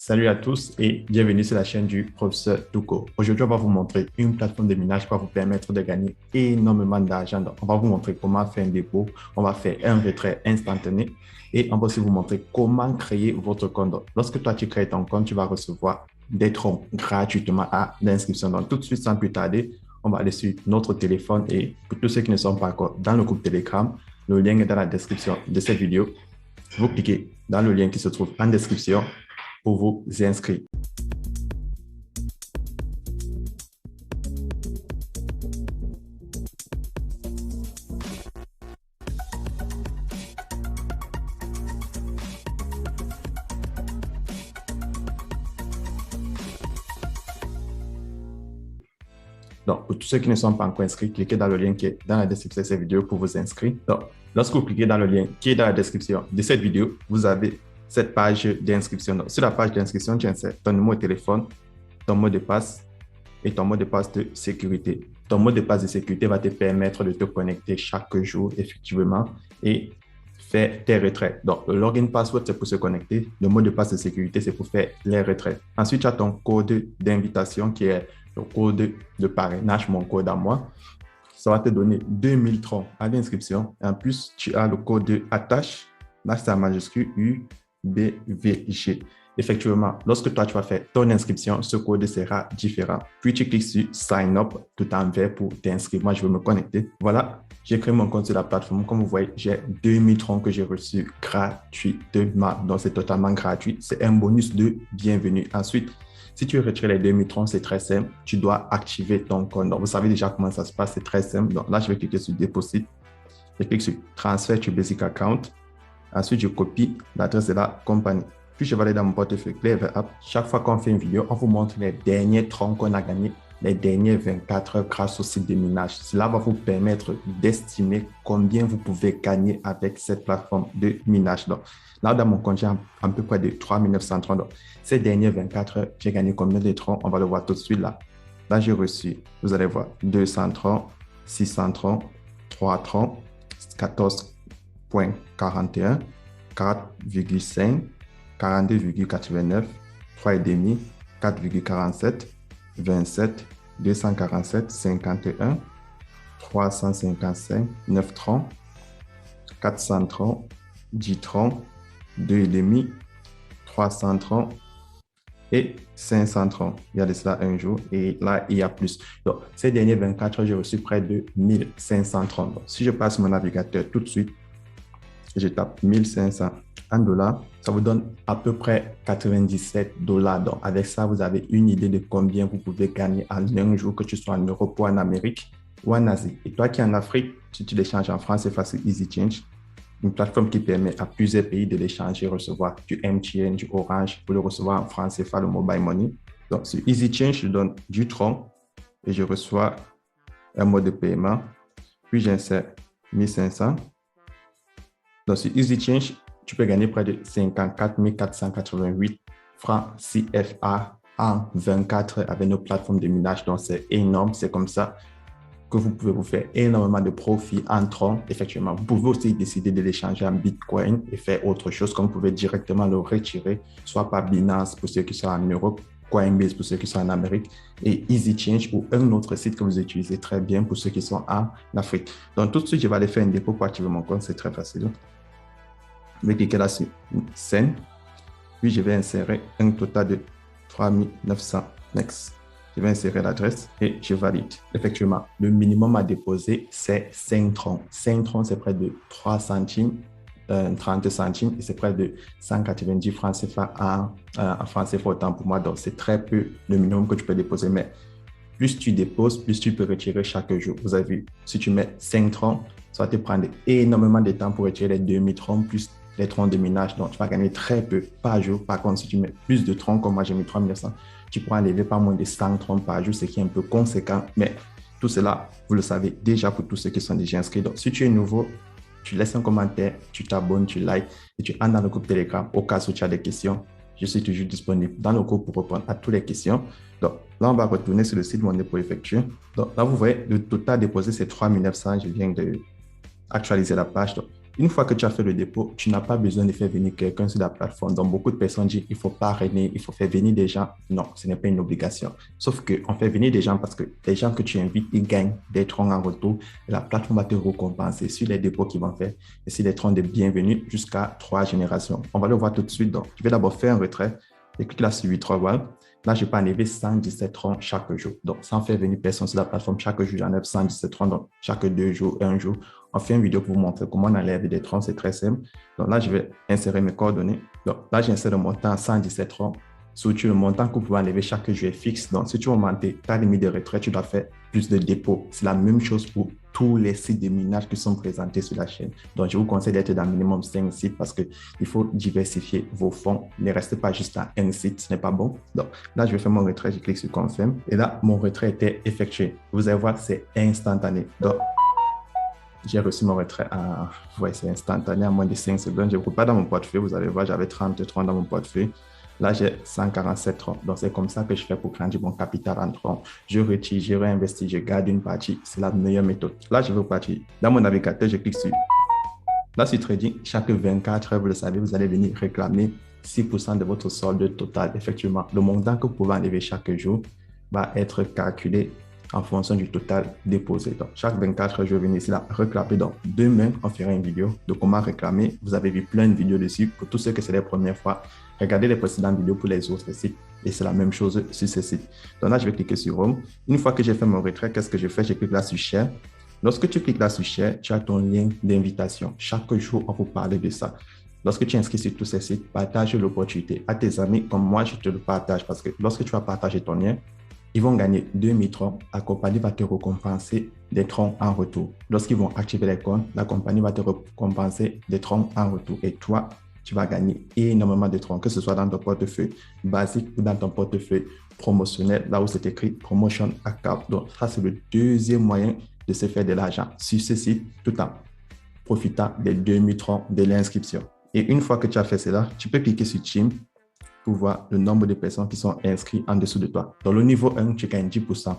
Salut à tous et bienvenue sur la chaîne du professeur Touko. Aujourd'hui, on va vous montrer une plateforme de minage qui va vous permettre de gagner énormément d'argent. Donc, on va vous montrer comment faire un dépôt, on va faire un retrait instantané et on va aussi vous montrer comment créer votre compte. Donc, lorsque toi, tu crées ton compte, tu vas recevoir des troncs gratuitement à l'inscription. Donc, tout de suite, sans plus tarder, on va aller sur notre téléphone et pour tous ceux qui ne sont pas encore dans le groupe Telegram, le lien est dans la description de cette vidéo. Vous cliquez dans le lien qui se trouve en description pour vous inscrire. Donc, pour tous ceux qui ne sont pas encore inscrits, cliquez dans le lien qui est dans la description de cette vidéo pour vous inscrire. Donc, lorsque vous cliquez dans le lien qui est dans la description de cette vidéo, vous avez cette page d'inscription. Donc, sur la page d'inscription, tu insères ton numéro de téléphone, ton mot de passe et ton mot de passe de sécurité. Ton mot de passe de sécurité va te permettre de te connecter chaque jour, effectivement, et faire tes retraits. Donc, le login password, c'est pour se connecter. Le mot de passe de sécurité, c'est pour faire les retraits. Ensuite, tu as ton code d'invitation qui est le code de parrainage, mon code à moi. Ça va te donner 2000 troncs à l'inscription. En plus, tu as le code de attache. Là, c'est en majuscule UBVG. Effectivement, lorsque toi, tu vas faire ton inscription, ce code sera différent. Puis, tu cliques sur Sign Up tout en vert pour t'inscrire. Moi, je vais me connecter. Voilà, j'ai créé mon compte sur la plateforme. Comme vous voyez, j'ai 2000 troncs que j'ai reçus gratuitement. Donc, c'est totalement gratuit. C'est un bonus de bienvenue. Ensuite, si tu veux retirer les 2000 troncs, c'est très simple. Tu dois activer ton compte. Donc, vous savez déjà comment ça se passe. C'est très simple. Donc, là, je vais cliquer sur Deposit. Je clique sur Transfer to Basic Account. Ensuite, je copie l'adresse de la compagnie. Puis, je vais aller dans mon portefeuille Clever App. Chaque fois qu'on fait une vidéo, on vous montre les derniers troncs qu'on a gagnés, les dernières 24 heures grâce au site de minage. Cela va vous permettre d'estimer combien vous pouvez gagner avec cette plateforme de minage. Donc, là, dans mon compte, j'ai à peu près de 3900 troncs. Donc, ces dernières 24 heures, j'ai gagné combien de troncs? On va le voir tout de suite là. Là, j'ai reçu, vous allez voir, 200 troncs, 600 troncs, 3 troncs, 14,41, 4,5, 42,89, 3,5, 4,47, 27, 247, 51, 355, 9 troncs, 400 troncs, 10 troncs, 2,5, 300 troncs et 500 troncs. Il y a de cela un jour et là, il y a plus. Donc, ces derniers 24 heures, j'ai reçu près de 1500 troncs. Donc, si je passe mon navigateur tout de suite, je tape 1500 en dollars, ça vous donne à peu près 97 dollars. Donc, avec ça, vous avez une idée de combien vous pouvez gagner en un jour, que tu sois en Europe ou en Amérique ou en Asie. Et toi qui es en Afrique, si tu l'échanges en France, c'est facile, Easy Change. Une plateforme qui permet à plusieurs pays de l'échanger, recevoir du MTN, du Orange, pour le recevoir en France, c'est faire le mobile money. Donc, sur Easy Change, je donne du tronc et je reçois un mode de paiement. Puis, j'insère 1500. Donc, sur Easy Change, tu peux gagner près de 54 488 francs CFA en 24 heures avec nos plateformes de minage. Donc, c'est énorme. C'est comme ça que vous pouvez vous faire énormément de profit en troncs. Effectivement, vous pouvez aussi décider de l'échanger en Bitcoin et faire autre chose, comme vous pouvez directement le retirer, soit par Binance pour ceux qui sont en Europe, Coinbase pour ceux qui sont en Amérique et Easy Change ou un autre site que vous utilisez très bien pour ceux qui sont en Afrique. Donc, tout de suite, je vais aller faire un dépôt pour activer mon compte. C'est très facile. Je vais cliquer là sur Send. Puis, je vais insérer un total de 3900. Next. Je vais insérer l'adresse et je valide. Effectivement, le minimum à déposer, c'est 5 troncs. 5 troncs, c'est près de 3 centimes, 30 centimes et c'est près de 190 francs CFA en francs CFA autant pour moi. Donc, c'est très peu le minimum que tu peux déposer. Mais plus tu déposes, plus tu peux retirer chaque jour. Vous avez vu, si tu mets 5 troncs, ça va te prendre énormément de temps pour retirer les 2000 troncs plus les troncs de minage. Donc, tu vas gagner très peu par jour. Par contre, si tu mets plus de troncs, comme moi, j'ai mis 3900, tu pourras enlever pas moins de 100 troncs par jour, ce qui est un peu conséquent. Mais tout cela, vous le savez déjà pour tous ceux qui sont déjà inscrits. Donc, si tu es nouveau, tu laisses un commentaire, tu t'abonnes, tu likes et tu entres dans le groupe Telegram au cas où tu as des questions. Je suis toujours disponible dans le groupe pour répondre à toutes les questions. Donc, là, on va retourner sur le site Mon dépôt effectué. Donc, là, vous voyez, le total déposé, c'est 3900. Je viens de actualiser la page. Donc, Une fois que tu as fait le dépôt, tu n'as pas besoin de faire venir quelqu'un sur la plateforme. Donc, beaucoup de personnes disent il faut parrainer, il faut faire venir des gens. Non, ce n'est pas une obligation. Sauf qu'on fait venir des gens parce que les gens que tu invites, ils gagnent des troncs en retour. Et la plateforme va te récompenser sur les dépôts qu'ils vont faire et sur les troncs de bienvenue jusqu'à 3 générations. On va le voir tout de suite. Donc, je vais d'abord faire un retrait. Et clique là sur 8 voilà. Là, je peux enlever 117 troncs chaque jour. Donc, sans faire venir personne sur la plateforme, chaque jour, j'enlève 117 troncs. Donc, chaque 2 jours, un jour, on fait une vidéo pour vous montrer comment on enlève des troncs. C'est très simple. Donc, là, je vais insérer mes coordonnées. Donc, là, j'insère le montant à 117 troncs. Surtout, le montant que vous pouvez enlever chaque jour est fixe. Donc, si tu veux augmenter ta limite de retrait, tu dois faire plus de dépôts. C'est la même chose pour tous les sites de minage qui sont présentés sur la chaîne. Donc, je vous conseille d'être dans minimum 5 sites parce qu'il faut diversifier vos fonds. Ne restez pas juste à un site, ce n'est pas bon. Donc, là, je vais faire mon retrait, je clique sur Confirm. Et là, mon retrait était effectué. Vous allez voir, c'est instantané. Donc, j'ai reçu mon retrait à, ouais, c'est instantané, en moins de 5 secondes. Je ne coupe pas dans mon portefeuille. Vous allez voir, j'avais 33 dans mon portefeuille. Là, j'ai 147 troncs. Donc, c'est comme ça que je fais pour grandir mon capital en troncs. Je retire, je réinvestis, je garde une partie. C'est la meilleure méthode. Là, je veux partir. Dans mon navigateur, je clique sur. Là, sur Trading, chaque 24 heures, vous le savez, vous allez venir réclamer 6% de votre solde total. Effectivement, le montant que vous pouvez enlever chaque jour va être calculé en fonction du total déposé. Donc, chaque 24 heures, je vais venir ici, là, réclamer. Donc, demain, on fera une vidéo de comment réclamer. Vous avez vu plein de vidéos dessus. Pour tous ceux que c'est les premières fois, regardez les précédentes vidéos pour les autres sites. Et c'est la même chose sur ce site. Donc là, je vais cliquer sur Home. Une fois que j'ai fait mon retrait, qu'est-ce que je fais? Je clique là sur Share. Lorsque tu cliques là sur Share, tu as ton lien d'invitation. Chaque jour, on vous parle de ça. Lorsque tu es inscrit sur tous ces sites, partage l'opportunité à tes amis comme moi, je te le partage parce que lorsque tu vas partager ton lien, ils vont gagner 2000 troncs. La compagnie va te récompenser des troncs en retour. Lorsqu'ils vont activer les comptes, la compagnie va te récompenser des troncs en retour. Et toi, tu vas gagner énormément de troncs, que ce soit dans ton portefeuille basique ou dans ton portefeuille promotionnel, là où c'est écrit Promotion Account. Donc, ça, c'est le deuxième moyen de se faire de l'argent sur ce site tout en profitant des 2000 troncs de l'inscription. Et une fois que tu as fait cela, tu peux cliquer sur Team pour voir le nombre de personnes qui sont inscrites en dessous de toi. Dans le niveau 1, tu gagnes 10%.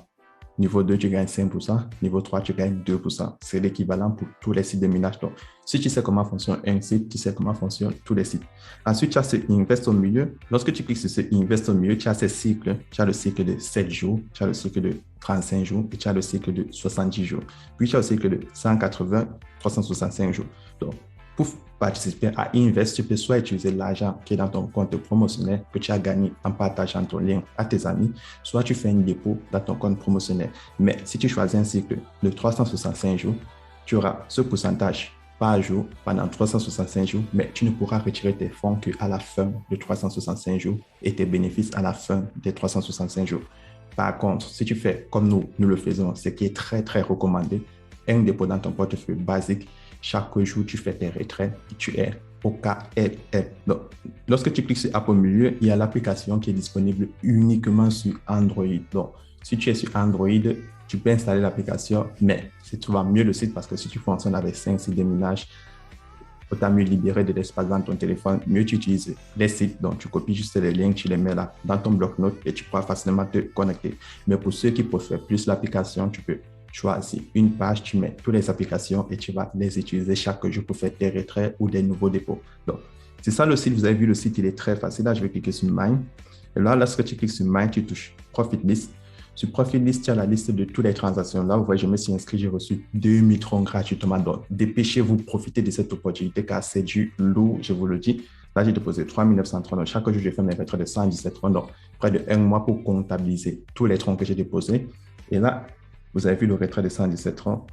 Niveau 2, tu gagnes 5%. Niveau 3, tu gagnes 2%. C'est l'équivalent pour tous les sites de minage. Donc, si tu sais comment fonctionne un site, tu sais comment fonctionnent tous les sites. Ensuite, tu as ce Invest au milieu. Lorsque tu cliques sur ce Invest au milieu, tu as ces cycles. Tu as le cycle de 7 jours, tu as le cycle de 35 jours et tu as le cycle de 70 jours. Puis, tu as le cycle de 180, 365 jours. Donc, pour participer à Invest, tu peux soit utiliser l'argent qui est dans ton compte promotionnel que tu as gagné en partageant ton lien à tes amis, soit tu fais un dépôt dans ton compte promotionnel. Mais si tu choisis un cycle de 365 jours, tu auras ce pourcentage par jour pendant 365 jours, mais tu ne pourras retirer tes fonds qu'à la fin de 365 jours et tes bénéfices à la fin des 365 jours. Par contre, si tu fais comme nous le faisons, ce qui est très, très recommandé, un dépôt dans ton portefeuille basique, chaque jour, tu fais tes retraits et tu es au KLM. Donc, lorsque tu cliques sur App au milieu, il y a l'application qui est disponible uniquement sur Android. Donc, si tu es sur Android, tu peux installer l'application, mais c'est souvent mieux le site parce que si tu fonctionnes avec 5 sites de minage, autant mieux libérer de l'espace dans ton téléphone, mieux tu utilises les sites. Donc, tu copies juste les liens, tu les mets là dans ton bloc-notes et tu pourras facilement te connecter. Mais pour ceux qui préfèrent plus l'application, tu peux choisis une page, tu mets toutes les applications et tu vas les utiliser chaque jour pour faire des retraits ou des nouveaux dépôts. Donc, c'est ça le site. Vous avez vu, le site, il est très facile. Là, je vais cliquer sur Mine. Et là, lorsque tu cliques sur Mine, tu touches Profit List. Sur Profit List, tu as la liste de toutes les transactions. Là, vous voyez, je me suis inscrit, j'ai reçu 2000 troncs gratuitement. Donc, dépêchez-vous, profitez de cette opportunité car c'est du lourd, je vous le dis. Là, j'ai déposé 3900 troncs. Donc, chaque jour, j'ai fait mes retraits de 117 troncs. Donc, près de 1 mois pour comptabiliser tous les troncs que j'ai déposés. Et là, vous avez vu le retrait de 117 troncs.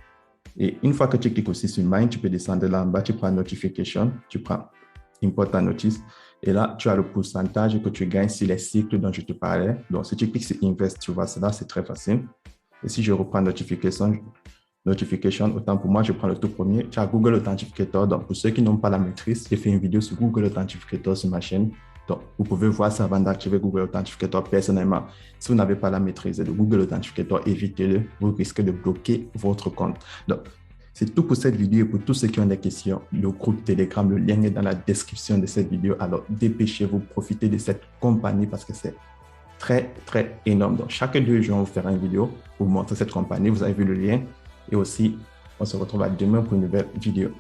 Et une fois que tu cliques aussi sur Mine, tu peux descendre là en bas, tu prends Notification, tu prends Import ta notice. Et là, tu as le pourcentage que tu gagnes sur les cycles dont je te parlais. Donc, si tu cliques sur Invest, tu vois cela, c'est très facile. Et si je reprends Notification, autant pour moi, je prends le tout premier. Tu as Google Authenticator. Donc, pour ceux qui n'ont pas la maîtrise, j'ai fait une vidéo sur Google Authenticator sur ma chaîne. Donc, vous pouvez voir ça avant d'activer Google Authenticator personnellement. Si vous n'avez pas la maîtrise de Google Authenticator, évitez-le. Vous risquez de bloquer votre compte. Donc, c'est tout pour cette vidéo et pour tous ceux qui ont des questions. Le groupe Telegram, le lien est dans la description de cette vidéo. Alors, dépêchez-vous, profitez de cette compagnie parce que c'est très, très énorme. Donc, chaque 2 jours, on vous fera une vidéo pour vous montrer cette compagnie. Vous avez vu le lien. Et aussi, on se retrouve à demain pour une nouvelle vidéo.